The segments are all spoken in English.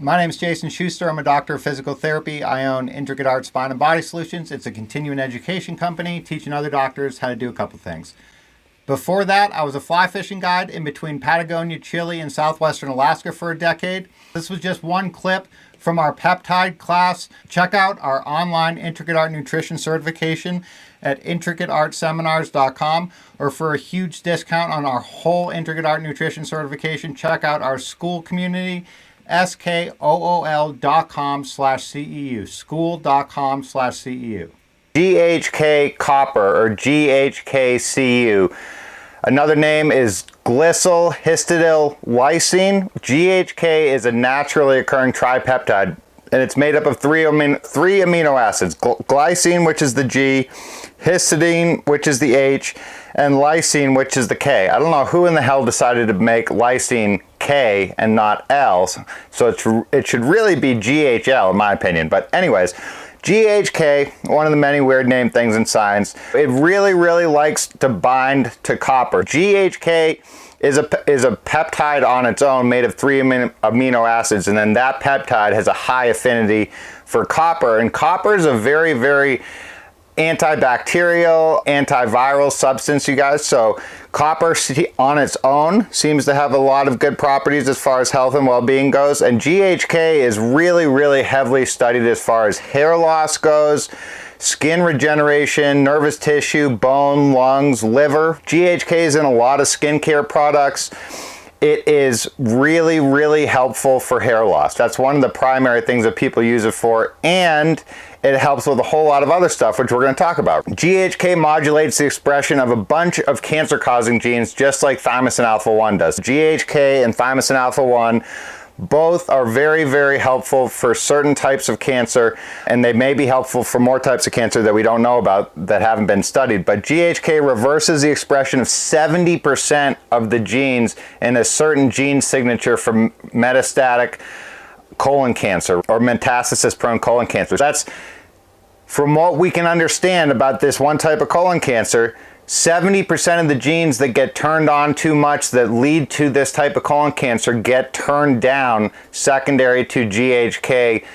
My name is Jason Schuster. I'm a doctor of physical therapy. I own Intricate Art Spine and Body Solutions. It's a continuing education company teaching other doctors how to do a couple things. Before that, I was a fly fishing guide in between Patagonia, Chile, and southwestern Alaska for a decade. This was just one clip from our peptide class. Check out our online Intricate Art Nutrition certification at intricateartseminars.com, or for a huge discount on our whole Intricate Art Nutrition certification, check out our school community, skool.com/CEU, school.com/CEU. GHK-Copper or GHK-Cu. Another name is glycyl histidyl lysine. GHK is a naturally occurring tripeptide, and it's made up of three amino acids: glycine, which is the G, histidine, which is the H, and lysine, which is the K. I don't know who in the hell decided to make lysine K and not L, so it should really be GHL in my opinion. But anyways, GHK, one of the many weird name things in science, it really likes to bind to copper. GHK is a peptide on its own made of three amino acids, and then that peptide has a high affinity for copper. And copper is a very antibacterial, antiviral substance, you guys. So copper on its own seems to have a lot of good properties as far as health and well-being goes. And GHK is really heavily studied as far as hair loss goes, skin regeneration, nervous tissue, bone, lungs, liver. GHK is in a lot of skincare products. It is really helpful for hair loss. That's one of the primary things that people use it for, and it helps with a whole lot of other stuff, which we're going to talk about. GHK modulates the expression of a bunch of cancer-causing genes, just like thymosin alpha-1 does. GHK and thymosin alpha-1 both are very helpful for certain types of cancer, and they may be helpful for more types of cancer that we don't know about that haven't been studied. But GHK reverses the expression of 70% of the genes in a certain gene signature for metastatic colon cancer or metastasis-prone colon cancer. That's, from what we can understand about this one type of colon cancer, 70% of the genes that get turned on too much that lead to this type of colon cancer get turned down secondary to GHK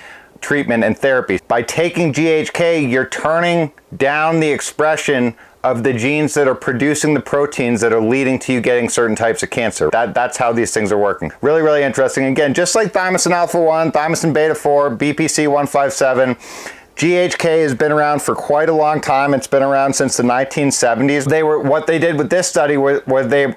treatment and therapy. By taking GHK, you're turning down the expression of the genes that are producing the proteins that are leading to you getting certain types of cancer. That's how these things are working. Really interesting. Again, just like thymosin alpha-1, thymosin beta-4, BPC-157, GHK has been around for quite a long time. It's been around since the 1970s. What they did with this study was they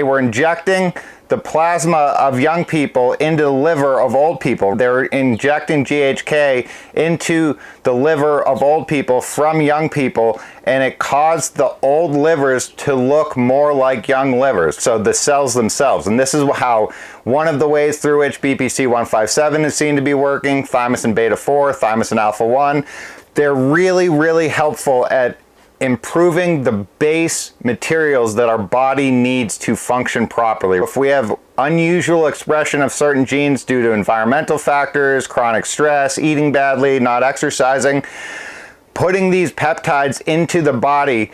were injecting the plasma of young people into the liver of old people. They were injecting GHK into the liver of old people from young people, and it caused the old livers to look more like young livers, so the cells themselves. And this is how one of the ways through which BPC-157 is seen to be working, thymosin beta-4, thymosin alpha-1. They're really helpful at improving the base materials that our body needs to function properly. If we have unusual expression of certain genes due to environmental factors, chronic stress, eating badly, not exercising, putting these peptides into the body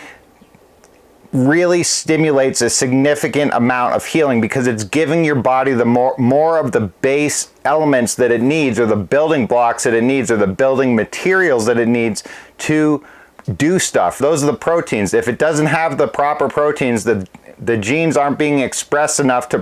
really stimulates a significant amount of healing, because it's giving your body the more of the base elements that it needs, or the building blocks that it needs, or the building materials that it needs to do stuff. Those are the proteins. If it doesn't have the proper proteins, the genes aren't being expressed enough to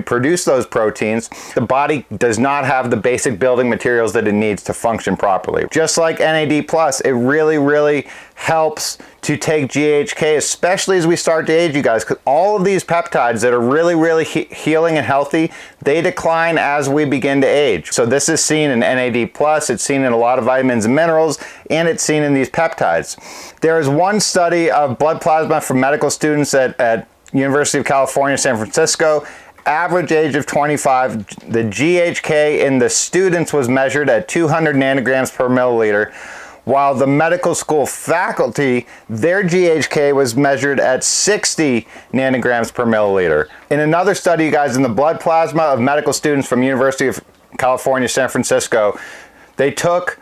produce those proteins. The body does not have the basic building materials that it needs to function properly. Just like NAD+, it really helps to take GHK, especially as we start to age, you guys, because all of these peptides that are really healing and healthy, they decline as we begin to age. So this is seen in NAD+, it's seen in a lot of vitamins and minerals, and it's seen in these peptides. There is one study of blood plasma from medical students at University of California, San Francisco. Average age of 25. The GHK in the students was measured at 200 nanograms per milliliter, while the medical school faculty, their GHK was measured at 60 nanograms per milliliter. In another study, you guys, in the blood plasma of medical students from University of California, San Francisco, they took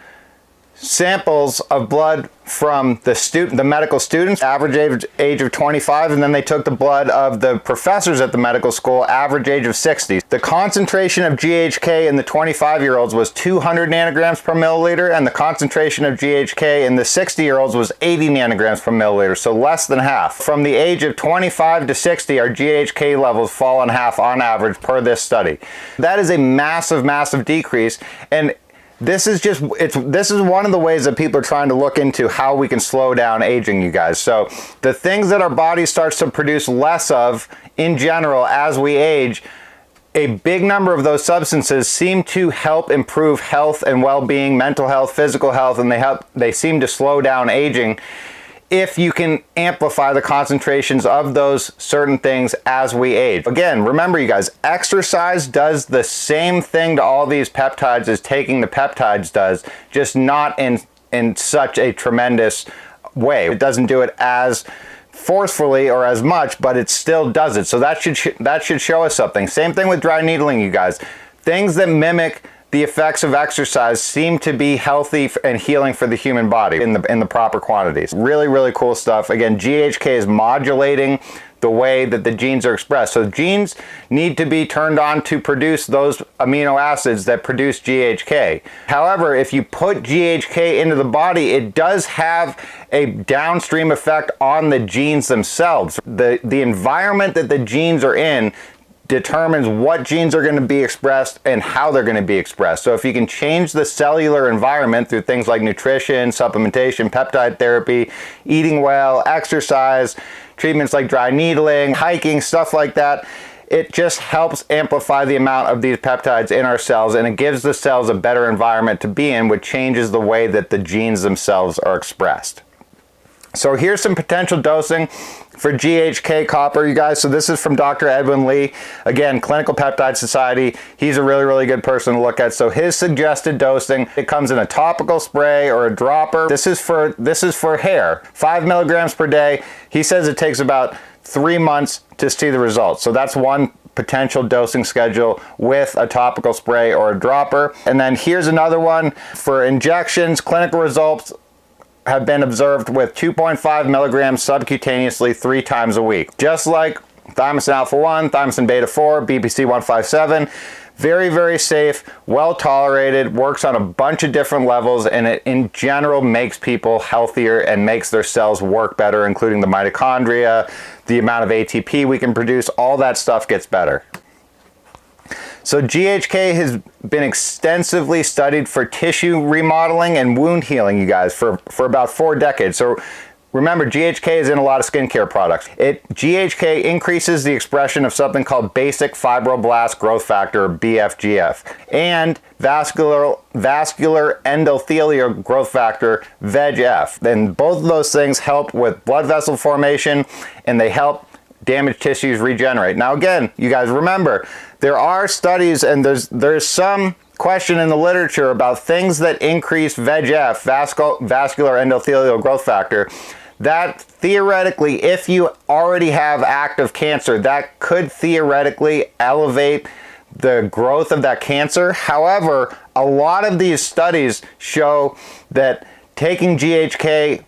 samples of blood from the medical students, average age of 25, and then they took the blood of the professors at the medical school, average age of 60. The concentration of GHK in the 25-year-olds was 200 nanograms per milliliter, and the concentration of GHK in the 60-year-olds was 80 nanograms per milliliter, so less than half. From the age of 25 to 60, our GHK levels fall in half on average per this study. That is a massive, massive decrease, and this is one of the ways that people are trying to look into how we can slow down aging, you guys. So the things that our body starts to produce less of in general as we age, a big number of those substances seem to help improve health and well-being, mental health, physical health, and they seem to slow down aging if you can amplify the concentrations of those certain things as we age. Again, remember you guys, exercise does the same thing to all these peptides as taking the peptides does, just not in such a tremendous way. It doesn't do it as forcefully or as much, but it still does it. So that should show us something. Same thing with dry needling, you guys. Things that mimic the effects of exercise seem to be healthy and healing for the human body in the proper quantities. Really, really cool stuff. Again, GHK is modulating the way that the genes are expressed. So genes need to be turned on to produce those amino acids that produce GHK. However, if you put GHK into the body, it does have a downstream effect on the genes themselves. The environment that the genes are in determines what genes are going to be expressed and how they're going to be expressed. So if you can change the cellular environment through things like nutrition, supplementation, peptide therapy, eating well, exercise, treatments like dry needling, hiking, stuff like that, it just helps amplify the amount of these peptides in our cells, and it gives the cells a better environment to be in, which changes the way that the genes themselves are expressed. So here's some potential dosing for GHK-Copper, you guys. So this is from Dr. Edwin Lee. Again, Clinical Peptide Society. He's a really, really good person to look at. So his suggested dosing, it comes in a topical spray or a dropper. This is for hair, 5 milligrams per day. He says it takes about 3 months to see the results. So that's one potential dosing schedule with a topical spray or a dropper. And then here's another one for injections. Clinical results have been observed with 2.5 milligrams subcutaneously 3 times a week. Just like thymosin alpha-1, thymosin beta-4, BPC-157, very, very safe, well tolerated, works on a bunch of different levels, and it in general makes people healthier and makes their cells work better, including the mitochondria, the amount of ATP we can produce, all that stuff gets better. So GHK has been extensively studied for tissue remodeling and wound healing, you guys, for about 4 decades. So remember, GHK is in a lot of skincare products. GHK increases the expression of something called basic fibroblast growth factor, or BFGF, and vascular endothelial growth factor, VEGF. And both of those things help with blood vessel formation, and they help damaged tissues regenerate. Now again, you guys remember, there are studies and there's some question in the literature about things that increase VEGF, vascular endothelial growth factor, that theoretically, if you already have active cancer, that could theoretically elevate the growth of that cancer. However, a lot of these studies show that taking GHK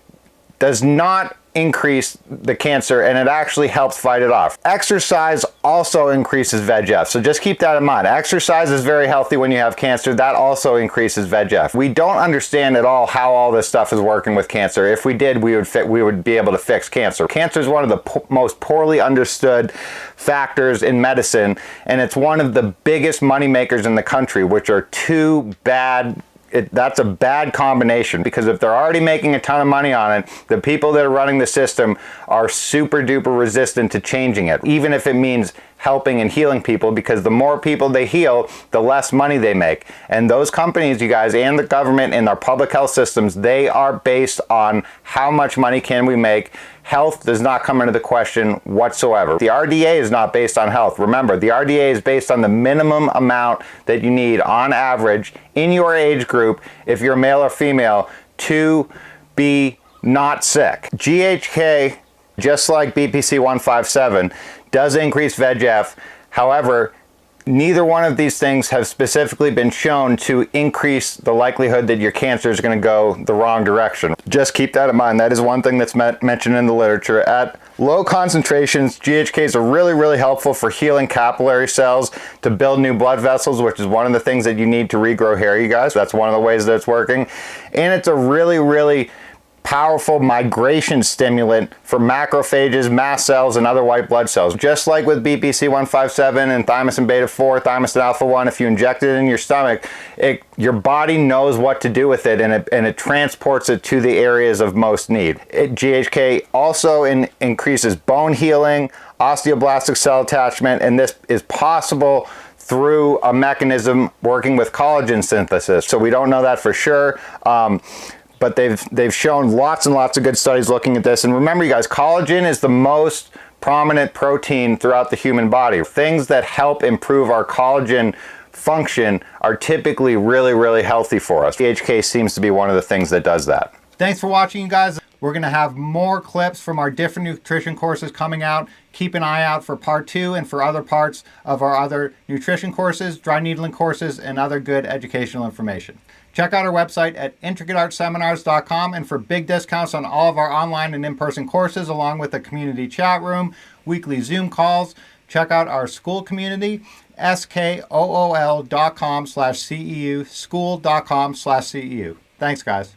does not increase the cancer, and it actually helps fight it off. Exercise also increases VEGF, so just keep that in mind. Exercise is very healthy when you have cancer. That also increases VEGF. We don't understand at all how all this stuff is working with cancer. If we did, we would be able to fix cancer. Cancer is one of the most poorly understood factors in medicine, and it's one of the biggest money makers in the country, which are too bad. That's a bad combination, because if they're already making a ton of money on it, the people that are running the system are super duper resistant to changing it, even if it means helping and healing people, because the more people they heal, the less money they make. And those companies, you guys, and the government and our public health systems, they are based on how much money can we make. Health does not come into the question whatsoever. The RDA is not based on health. Remember, the RDA is based on the minimum amount that you need on average in your age group, if you're male or female, to be not sick. GHK, just like BPC-157, does increase VEGF. However, neither one of these things have specifically been shown to increase the likelihood that your cancer is going to go the wrong direction. Just keep that in mind. That is one thing that's mentioned in the literature. At low concentrations, GHKs are really, really helpful for healing capillary cells, to build new blood vessels, which is one of the things that you need to regrow hair, you guys. That's one of the ways that it's working. And it's a really, really powerful migration stimulant for macrophages, mast cells, and other white blood cells. Just like with BPC-157 and thymosin beta-4, thymosin alpha-1, if you inject it in your stomach, your body knows what to do with it, and it transports it to the areas of most need. GHK also increases bone healing, osteoblastic cell attachment, and this is possible through a mechanism working with collagen synthesis. So we don't know that for sure. But they've shown lots and lots of good studies looking at this. And remember, you guys, collagen is the most prominent protein throughout the human body. Things that help improve our collagen function are typically really, really healthy for us. GHK seems to be one of the things that does that. Thanks for watching, you guys. We're going to have more clips from our different nutrition courses coming out. Keep an eye out for part 2 and for other parts of our other nutrition courses, dry needling courses, and other good educational information. Check out our website at intricateartseminars.com, and for big discounts on all of our online and in-person courses, along with a community chat room, weekly Zoom calls, check out our school community, skool.com/CEU, school.com/CEU. Thanks, guys.